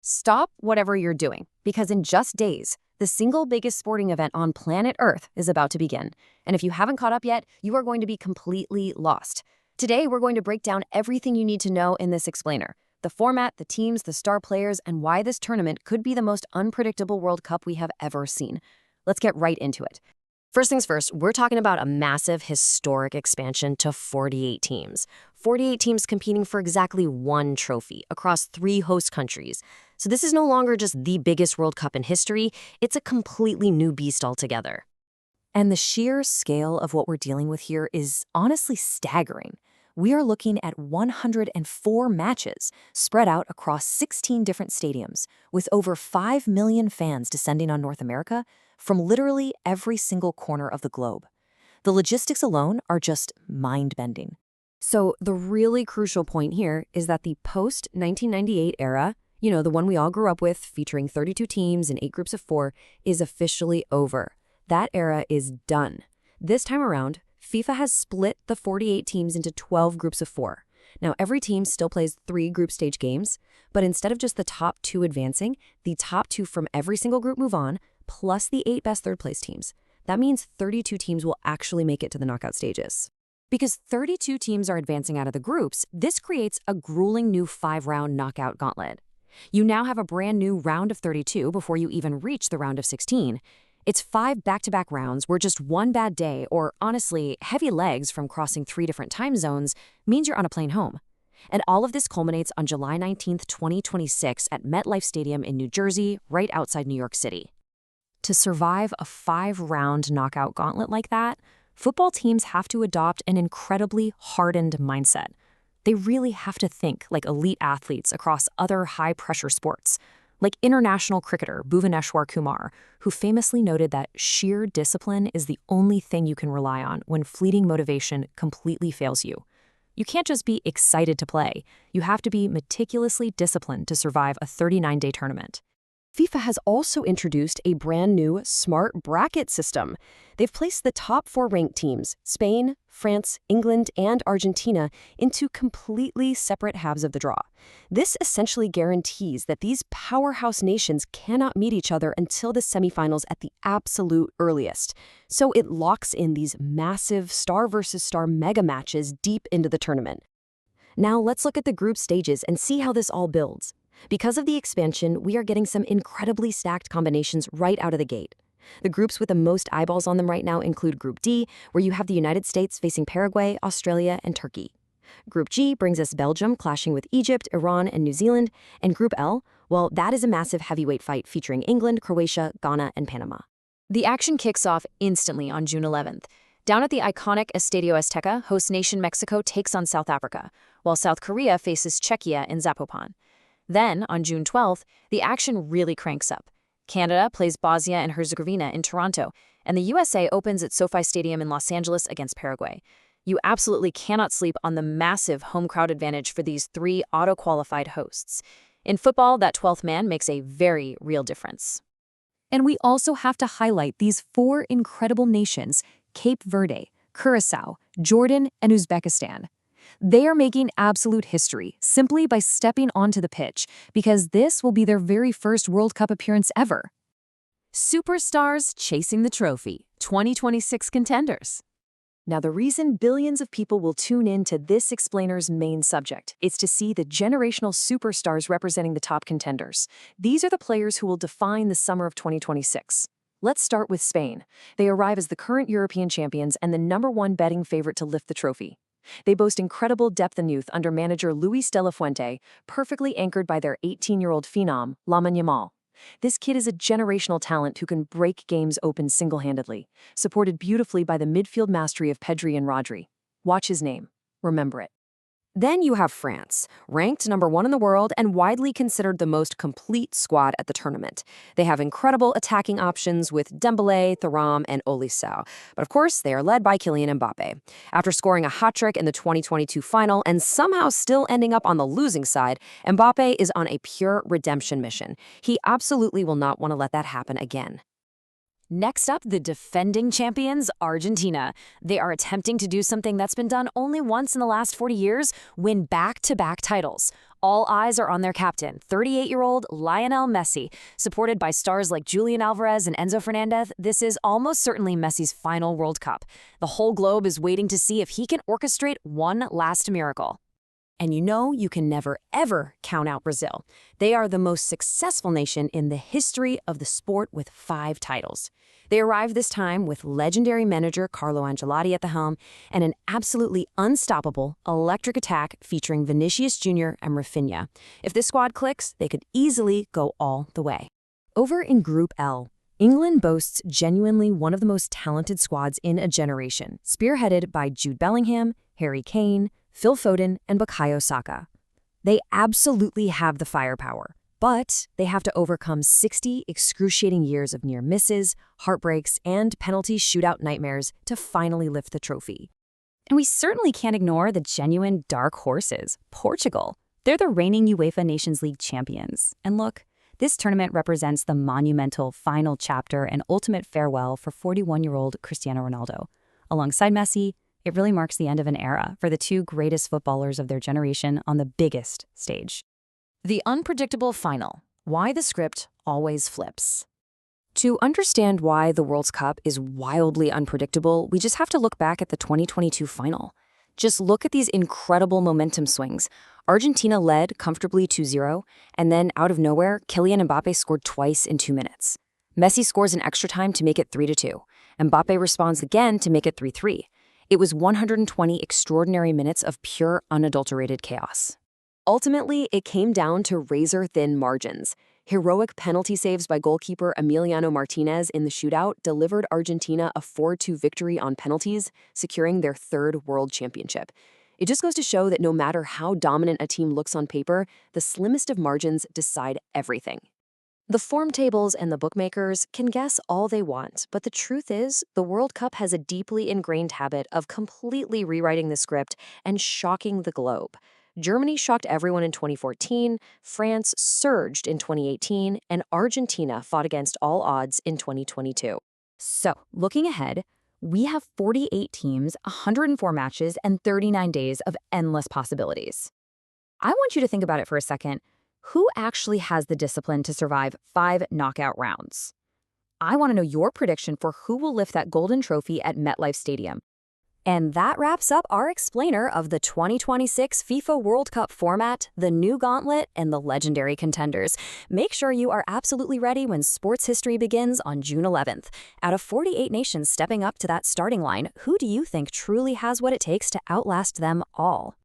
Stop whatever you're doing, because in just days, the single biggest sporting event on planet Earth is about to begin. And if you haven't caught up yet, you are going to be completely lost. Today, we're going to break down everything you need to know in this explainer: the format, the teams, the star players, and why this tournament could be the most unpredictable World Cup we have ever seen. Let's get right into it. First things first, we're talking about a massive historic expansion to 48 teams. 48 teams competing for exactly one trophy across 3 host countries. So this is no longer just the biggest World Cup in history, it's a completely new beast altogether. And the sheer scale of what we're dealing with here is honestly staggering. We are looking at 104 matches spread out across 16 different stadiums, with over 5 million fans descending on North America from literally every single corner of the globe. The logistics alone are just mind-bending. So the really crucial point here is that the post-1998 era, the one we all grew up with, featuring 32 teams and 8 groups of 4, is officially over. That era is done. This time around, FIFA has split the 48 teams into 12 groups of 4. Now, every team still plays 3 group stage games, but instead of just the top 2 advancing, the top 2 from every single group move on, plus the 8 best third-place teams. That means 32 teams will actually make it to the knockout stages. Because 32 teams are advancing out of the groups, this creates a grueling new 5-round knockout gauntlet. You now have a brand new round of 32 before you even reach the round of 16. It's 5 back-to-back rounds where just one bad day, or honestly, heavy legs from crossing 3 different time zones, means you're on a plane home. And all of this culminates on July 19th, 2026 at MetLife Stadium in New Jersey, right outside New York City. To survive a 5-round knockout gauntlet like that, football teams have to adopt an incredibly hardened mindset. They really have to think like elite athletes across other high-pressure sports, like international cricketer Bhuvaneshwar Kumar, who famously noted that sheer discipline is the only thing you can rely on when fleeting motivation completely fails you. You can't just be excited to play. You have to be meticulously disciplined to survive a 39-day tournament. FIFA has also introduced a brand new smart bracket system. They've placed the top 4 ranked teams, Spain, France, England, and Argentina, into completely separate halves of the draw. This essentially guarantees that these powerhouse nations cannot meet each other until the semifinals at the absolute earliest. So it locks in these massive star versus star mega matches deep into the tournament. Now let's look at the group stages and see how this all builds. Because of the expansion, we are getting some incredibly stacked combinations right out of the gate. The groups with the most eyeballs on them right now include Group D, where you have the United States facing Paraguay, Australia, and Turkey. Group G brings us Belgium clashing with Egypt, Iran, and New Zealand. And Group L, well, that is a massive heavyweight fight featuring England, Croatia, Ghana, and Panama. The action kicks off instantly on June 11th. Down at the iconic Estadio Azteca, host nation Mexico takes on South Africa, while South Korea faces Czechia in Zapopan. Then, on June 12th, the action really cranks up. Canada plays Bosnia and Herzegovina in Toronto, and the USA opens at SoFi Stadium in Los Angeles against Paraguay. You absolutely cannot sleep on the massive home crowd advantage for these 3 auto-qualified hosts. In football, that 12th man makes a very real difference. And we also have to highlight these 4 incredible nations: Cape Verde, Curacao, Jordan, and Uzbekistan. They are making absolute history simply by stepping onto the pitch, because this will be their very first World Cup appearance ever. Superstars chasing the trophy, 2026 contenders. Now, the reason billions of people will tune in to this explainer's main subject is to see the generational superstars representing the top contenders. These are the players who will define the summer of 2026. Let's start with Spain. They arrive as the current European champions and the #1 betting favorite to lift the trophy. They boast incredible depth and youth under manager Luis de la Fuente, perfectly anchored by their 18-year-old phenom, Lamine Yamal. This kid is a generational talent who can break games open single-handedly, supported beautifully by the midfield mastery of Pedri and Rodri. Watch his name. Remember it. Then you have France, ranked #1 in the world and widely considered the most complete squad at the tournament. They have incredible attacking options with Dembélé, Thuram, and Olise. But of course, they are led by Kylian Mbappe. After scoring a hat-trick in the 2022 final and somehow still ending up on the losing side, Mbappe is on a pure redemption mission. He absolutely will not want to let that happen again. Next up, the defending champions, Argentina. They are attempting to do something that's been done only once in the last 40 years, win back-to-back titles. All eyes are on their captain, 38-year-old Lionel Messi. Supported by stars like Julian Alvarez and Enzo Fernandez, this is almost certainly Messi's final World Cup. The whole globe is waiting to see if he can orchestrate one last miracle. And you can never, ever count out Brazil. They are the most successful nation in the history of the sport with 5 titles. They arrived this time with legendary manager Carlo Ancelotti at the helm and an absolutely unstoppable electric attack featuring Vinicius Jr. and Rafinha. If this squad clicks, they could easily go all the way. Over in Group L, England boasts genuinely one of the most talented squads in a generation, spearheaded by Jude Bellingham, Harry Kane, Phil Foden, and Bukayo Saka. They absolutely have the firepower, but they have to overcome 60 excruciating years of near misses, heartbreaks, and penalty shootout nightmares to finally lift the trophy. And we certainly can't ignore the genuine dark horses, Portugal. They're the reigning UEFA Nations League champions. And look, this tournament represents the monumental final chapter and ultimate farewell for 41-year-old Cristiano Ronaldo. Alongside Messi, it really marks the end of an era for the 2 greatest footballers of their generation on the biggest stage. The unpredictable final. Why the script always flips. To understand why the World Cup is wildly unpredictable, we just have to look back at the 2022 final. Just look at these incredible momentum swings. Argentina led comfortably 2-0, and then out of nowhere, Kylian Mbappe scored twice in 2 minutes. Messi scores in extra time to make it 3-2. Mbappe responds again to make it 3-3. It was 120 extraordinary minutes of pure, unadulterated chaos. Ultimately, it came down to razor-thin margins. Heroic penalty saves by goalkeeper Emiliano Martinez in the shootout delivered Argentina a 4-2 victory on penalties, securing their 3rd World Championship. It just goes to show that no matter how dominant a team looks on paper, the slimmest of margins decide everything. The form tables and the bookmakers can guess all they want, but the truth is, the World Cup has a deeply ingrained habit of completely rewriting the script and shocking the globe. Germany shocked everyone in 2014, France surged in 2018, and Argentina fought against all odds in 2022. So, looking ahead, we have 48 teams, 104 matches, and 39 days of endless possibilities. I want you to think about it for a second. Who actually has the discipline to survive 5 knockout rounds? I want to know your prediction for who will lift that golden trophy at MetLife Stadium. And that wraps up our explainer of the 2026 FIFA World Cup format, the new gauntlet, and the legendary contenders. Make sure you are absolutely ready when sports history begins on June 11th. Out of 48 nations stepping up to that starting line, who do you think truly has what it takes to outlast them all?